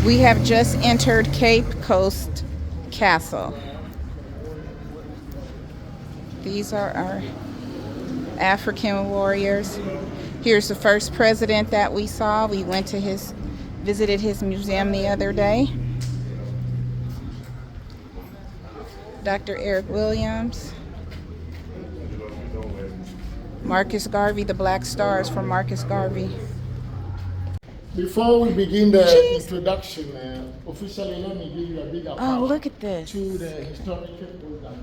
We have just entered Cape Coast Castle. These are our African warriors. Here's the first president that we saw. We visited his museum the other day. Dr. Eric Williams. Marcus Garvey, the Black Stars from Marcus Garvey. Before we begin the introduction, officially let me give you a big applause. Oh, look at this. To the historical program.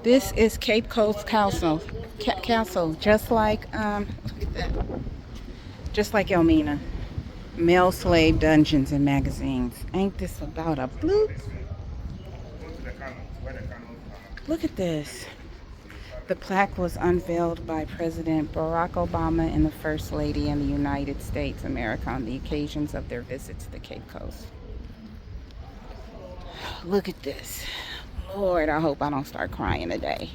This is Cape Coast Castle. Just like look at that. Just like Elmina. Male slave dungeons and magazines. Ain't this about a bloop? Look at this. The plaque was unveiled by President Barack Obama and the First Lady in the United States of America on the occasions of their visit to the Cape Coast. Look at this. Lord, I hope I don't start crying today.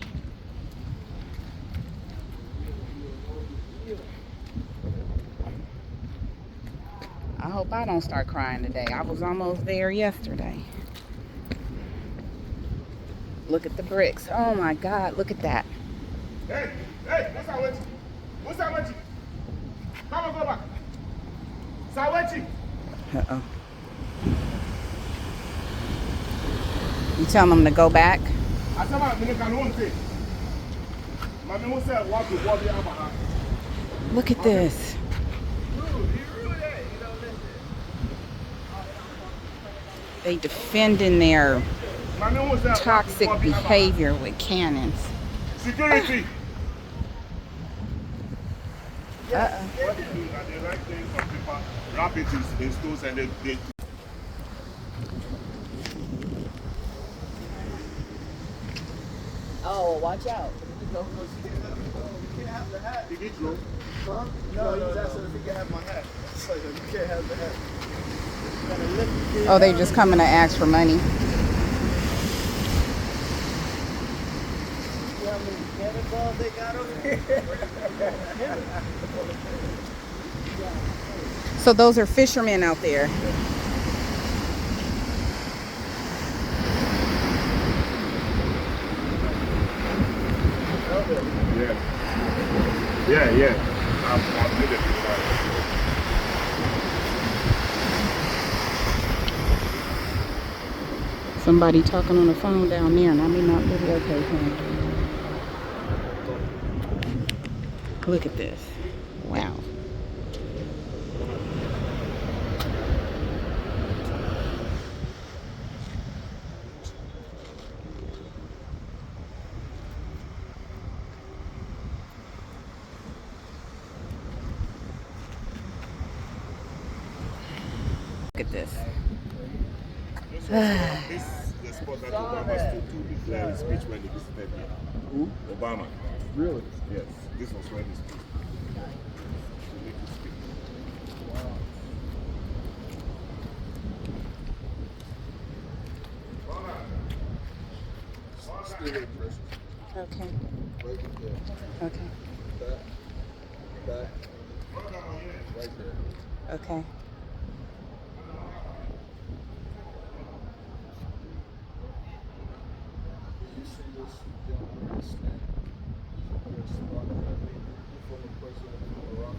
I hope I don't start crying today. I was almost there yesterday. Look at the bricks. Oh my God, look at that. Hey, what's that with you? What's that with you? Come on, go back. Sawechi. Uh-oh. You tell them to go back? I said my minute can one thing. My memo said walk the body up. Look at this. They defending their toxic behavior with cannons. Security. Uh-oh. What they do is that they write things on paper, wrap it in stones, and they Oh, watch out. You can't have the hat. Did he throw? Huh? No, he's asking if he can have my hat. So you can't have the hat. Oh, they just coming to ask for money. See how many cannonballs they got over here? So those are fishermen out there. Yeah. I'm with it. Somebody talking on the phone down there, and I may not videotape him. Look at this. Wow. Look at this. This is the spot that Obama stood to declare his speech when he visited here. Who? Obama. Really? Yes, this was when he spoke. To make his speech. Still impressive. Okay. Right there. Okay. Back. Right there. Okay. You see this gentleman stand? He's a former president of Iraq.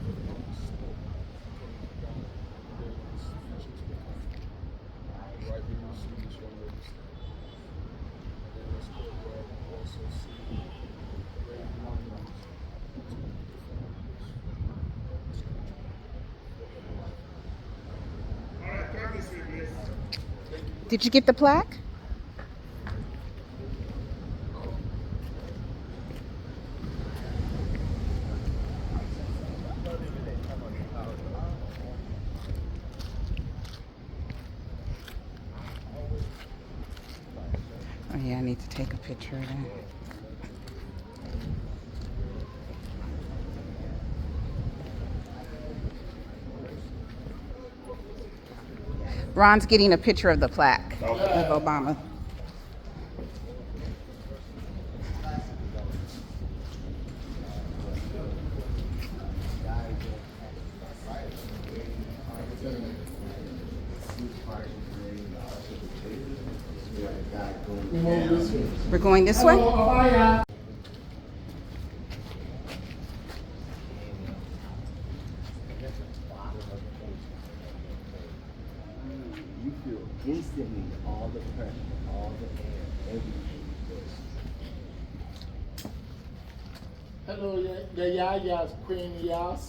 Right here you see this young lady stand. And in this courtyard you also see great monuments to the defenders of this country. All right, can you see this? Did you get the plaque? Oh yeah, I need to take a picture of that. Ron's getting a picture of the plaque of Obama. We're going this way? You feel instantly all the pressure, all the air, everything. Hello, the Yayas, Queen Yas.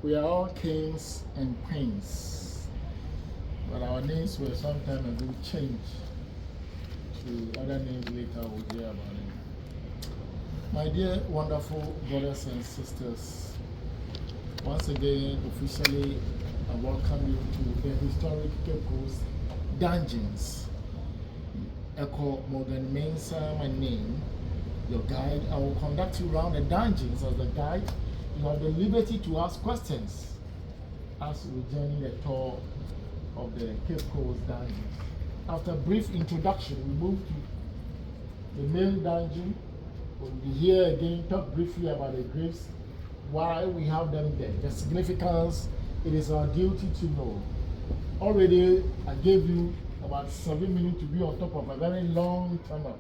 We are all kings and queens, but our names were some time ago changed to other names later. We'll hear about it. My dear, wonderful brothers and sisters, once again, officially, I welcome you to the historic Cape Coast dungeons. Echo Morgan Mensah, my name, your guide. I will conduct you around the dungeons as the guide. You have the liberty to ask questions as we journey the tour of the Cape Coast dungeons. After a brief introduction, we move to the main dungeon. We'll be here again, talk briefly about the graves, why we have them there, the significance. It is our duty to know. Already, I gave you about 7 minutes to be on top of a very long tunnel.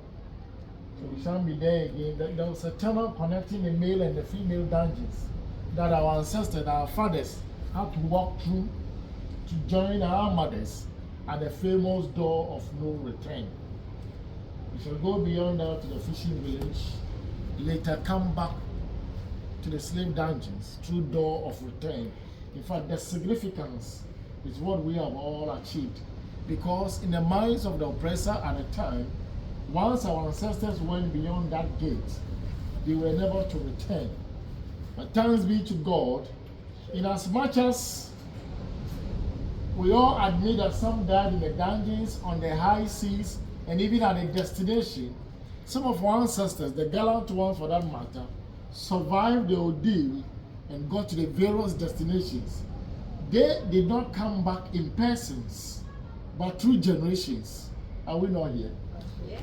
So we shan't be there again. There was a tunnel connecting the male and the female dungeons that our ancestors, our fathers, had to walk through to join our mothers at the famous door of no return. We shall go beyond that to the fishing village, later come back to the slave dungeons through door of return. In fact, the significance is what we have all achieved. Because in the minds of the oppressor at the time, once our ancestors went beyond that gate, they were never to return. But thanks be to God, in as much as we all admit that some died in the dungeons, on the high seas, and even at a destination, some of our ancestors, the gallant ones for that matter, survived the ordeal and got to the various destinations. They did not come back in persons, but through generations. Are we not here? Yeah.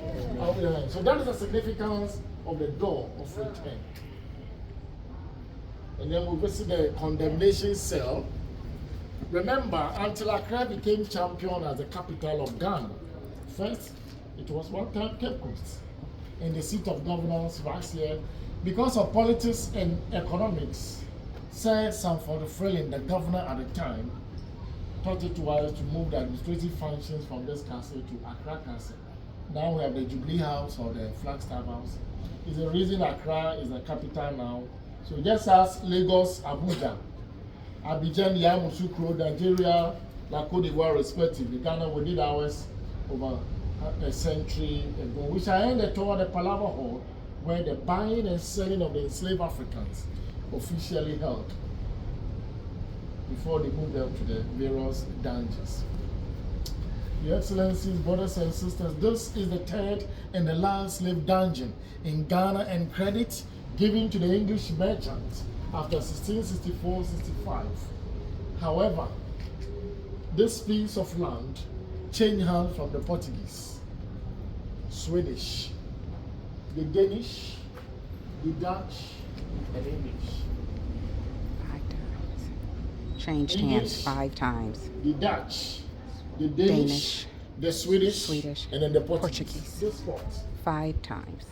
So that is the significance of the door of return. And then we visit the condemnation cell. Remember, until Accra became champion as the capital of Ghana, first it was one time Cape Coast, and the seat of governance was here. Because of politics and economics, Sir Sanford Freleng, the governor at the time, thought it wise to move the administrative functions from this castle to Accra Castle. Now we have the Jubilee House or the Flagstaff House. It's the reason Accra is the capital now. So just as Lagos, Abuja, Abidjan, Yamoussoukro, Nigeria, La Côte d'Ivoire respectively, Ghana, we did ours over a century ago. We shall end the tour at the Palava Hall, where the buying and selling of the enslaved Africans officially held, before they moved them to the various dungeons. Your Excellencies, brothers and sisters, this is the third and the last slave dungeon in Ghana, and credit given to the English merchants after 1664-65. However, this piece of land changed hands from the Portuguese, Swedish, the Danish, the Dutch, and English. 5 times. Changed hands 5 times. The Dutch, the Danish, the Swedish, and then the Portuguese. This spot. 5 times.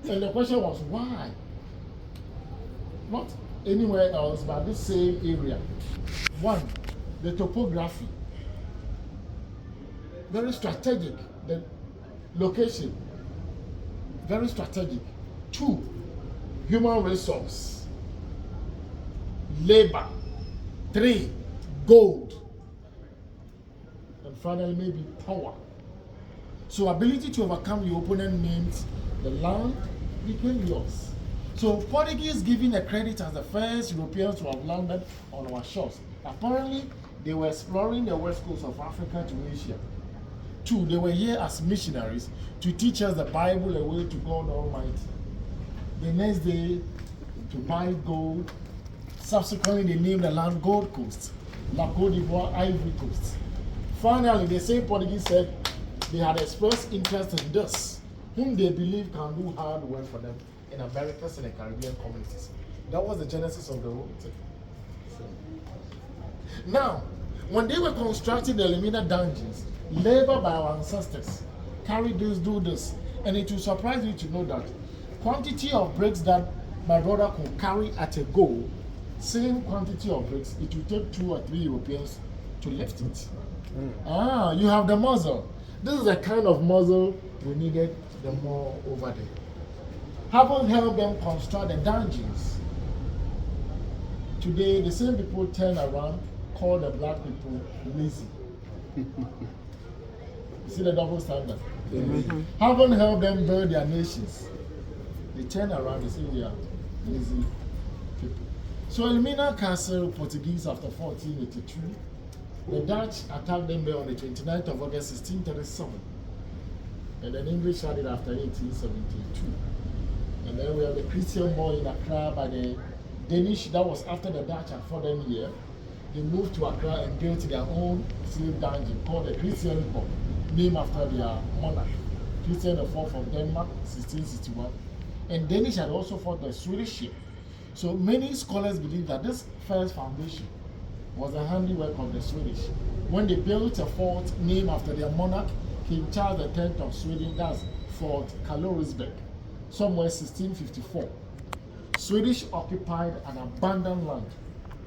And the question was why? Not anywhere else but this same area. One, the topography. Very strategic. The location. Very strategic. 2, human resource. Labor. 3, gold. And finally, maybe power. So ability to overcome your opponent means the land became yours. So Portuguese giving the credit as the first Europeans to have landed on our shores. Apparently, they were exploring the west coast of Africa to Asia. 2, they were here as missionaries to teach us the Bible, a way to God Almighty. The next day, to buy gold. Subsequently, they named the land Gold Coast, La Côte d'Ivoire, Ivory Coast. Finally, the same Portuguese said they had expressed interest in this, whom they believe can do hard work for them in Americas and the Caribbean communities. That was the genesis of the whole thing. So, Now, when they were constructing the Elimina dungeons, labor by our ancestors carried this, do this, and it will surprise you to know that quantity of bricks that my brother could carry at a go, same quantity of bricks, it will take 2 or 3 Europeans to lift it. Ah, you have the muzzle. This is the kind of muzzle we needed the more over there. Having helped them construct the dungeons, today the same people turn around, call the black people lazy. You see the double standard? Having helped them build their nations, they turn around and say we are lazy people. So Elmina Castle, Portuguese after 1482, the Dutch attacked them there on the 29th of August 1637. And then English had it after 1872. And then we have the Christian War in Accra by the Danish. That was after the Dutch had fought them here. They moved to Accra and built their own slave dungeon called the Christian War, named after their monarch, Christian IV of Denmark, 1661. And Danish had also fought the Swedish here. So many scholars believe that this first foundation was the handiwork of the Swedish. When they built a fort named after their monarch, King Charles X of Sweden, that's Fort Karlsborg, somewhere 1654. Swedish occupied an abandoned land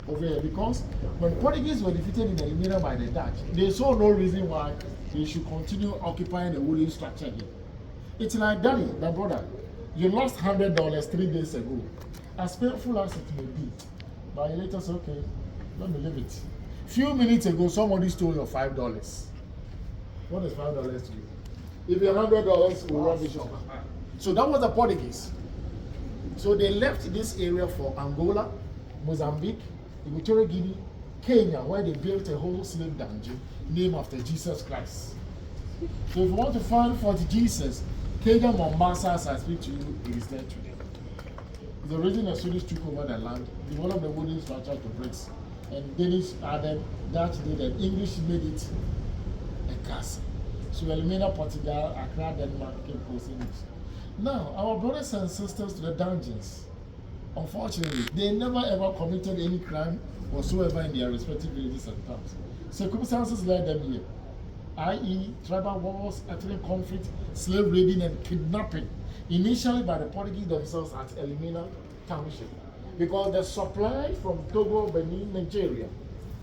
over here because when Portuguese were defeated in the Elmina by the Dutch, they saw no reason why they should continue occupying the wooden structure here. It's like, Daddy, my brother, you lost $100 3 days ago. As painful as it may be, but you later say, okay, let me leave it. Few minutes ago, somebody stole your $5. What is $5 to you? If your $100 will rubbish off. So that was the Portuguese. So they left this area for Angola, Mozambique, Equatorial Guinea, Kenya, where they built a whole slave dungeon named after Jesus Christ. So if you want to find Fort Jesus, Kenya, Mombasa, as I speak to you, it is there today. The reason the Swedish took over the land, developed the wooden structure to bricks, and Danish added, Dutch did, and English made it a castle. So Elmina, Portugal, Accra, Denmark came close in this. Now, our brothers and sisters to the dungeons, unfortunately, they never ever committed any crime whatsoever in their respective villages and towns. Circumstances led them here, i.e., tribal wars, ethnic conflict, slave raiding, and kidnapping. Initially by the Portuguese themselves at Elmina Township, because the supply from Togo, Benin, Nigeria,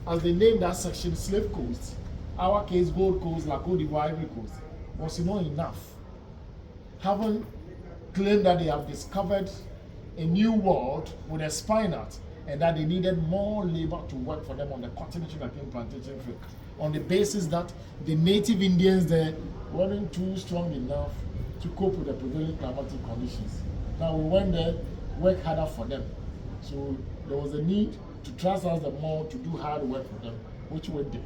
as they named that section Slave Coast, our case Gold Coast, La Côte d'Ivoire, Ivory Coast, was not enough. Having claimed that they have discovered a new world with a spinat and that they needed more labor to work for them on the cotton sugarcane plantation field, on the basis that the native Indians there weren't too strong enough to cope with the prevailing climatic conditions. Now we went there, worked harder for them. So there was a need to trust us the more to do hard work for them, which we did.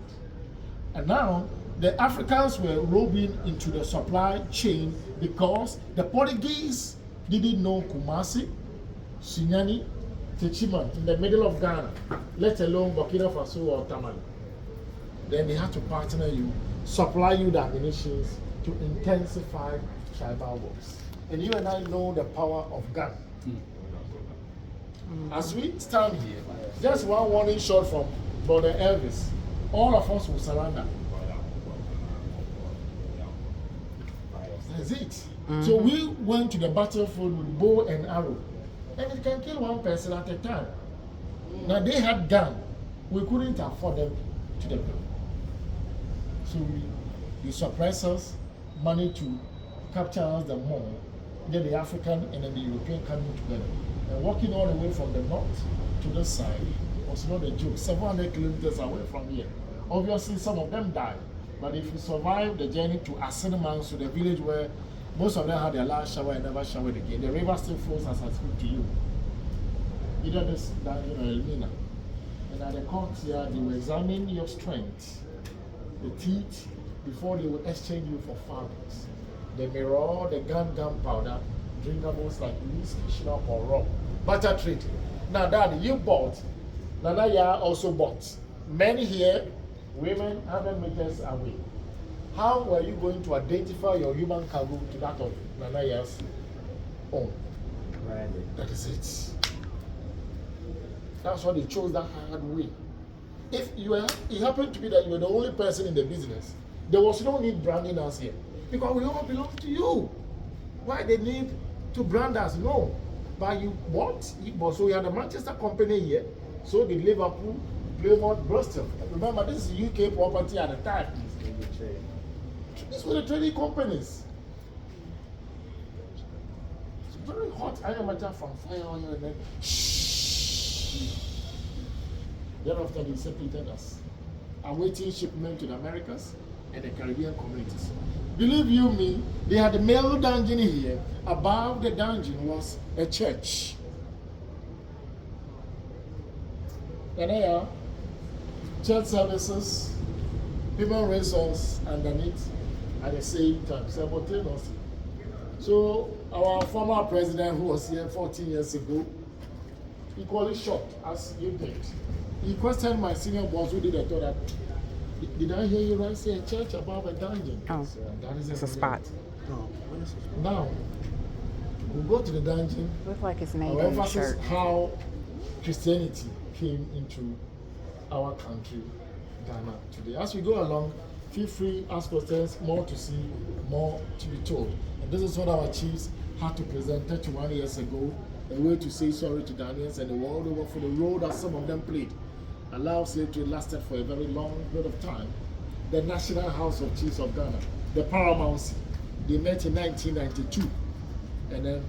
And now the Africans were roving into the supply chain because the Portuguese didn't know Kumasi, Sunyani, Techiman in the middle of Ghana, let alone Burkina Faso or Tamale. Then they had to partner you, supply you the ammunitions to intensify tribal wars. And you and I know the power of gun. As we stand here, just one warning shot from Brother Elvis, all of us will surrender. That's it. So we went to the battlefield with bow and arrow, and it can kill one person at a time. Now they had gun, we couldn't afford them to the people. So they suppress us, money to capture us the more, then the African and then the European coming together. And walking all the way from the north to the side was not a joke. 700 kilometers away from here. Obviously, some of them died. But if you survive the journey to Asinimans, to the village where most of them had their last shower and never showered again, the river still flows as I speak to you. Either this, that, Elmina. And at the court here, they will examine your strength, the teeth, before they will exchange you for fabrics. The mirror, the gunpowder, drinkables like whiskey, schnapp, or rum. Butter trade. Now, Daddy, you bought. Nanaya also bought. Men here, women 100 meters away. How were you going to identify your human cargo to that of Nanaya's own? Right. That is it. That's why they chose that hard way. If it happened to be that you were the only person in the business, there was no need branding us here because we all belong to you. Why they need to brand us? No, but you what? So we had a Manchester company here, so did Liverpool, Plymouth, Bristol. Remember, this is UK property at the time. These were the trading companies. It's very hot. I am from fire on you and then shh. Thereafter they separated us, awaiting shipment to the Americas and the Caribbean communities. Believe you me, they had a mail dungeon here. Above the dungeon was a church. And there, church services, human resource underneath at the same time, simultaneously. So our former president, who was here 14 years ago, equally shocked as you did. He questioned my senior boss who did the thought that, did I hear you right say a church above a dungeon? Oh, that is it's a spot. Now, we go to the dungeon. Looks like it's named Our on the emphasis shirt. how Christianity came into our country, Ghana, today. As we go along, feel free, ask questions, more to see, more to be told. And this is what our chiefs had to present 31 years ago, a way to say sorry to Ghanaians and the world over for the role that some of them played. Allowed slavery lasted for a very long period of time. The National House of Chiefs of Ghana, the paramountcy, they met in 1992, and then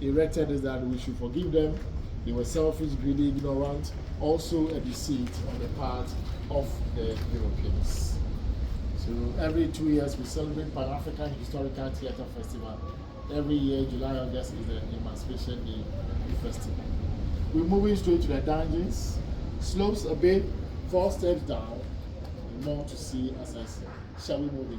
erected is that we should forgive them. They were selfish, greedy, ignorant, also a deceit on the part of the Europeans. So every 2 years we celebrate Pan-African Historical Theatre Festival. Every year, July, August is the Emancipation Day Festival. We're moving straight to the dungeons. Slopes a bit, 4 steps down, more to see as I said. Shall we move in?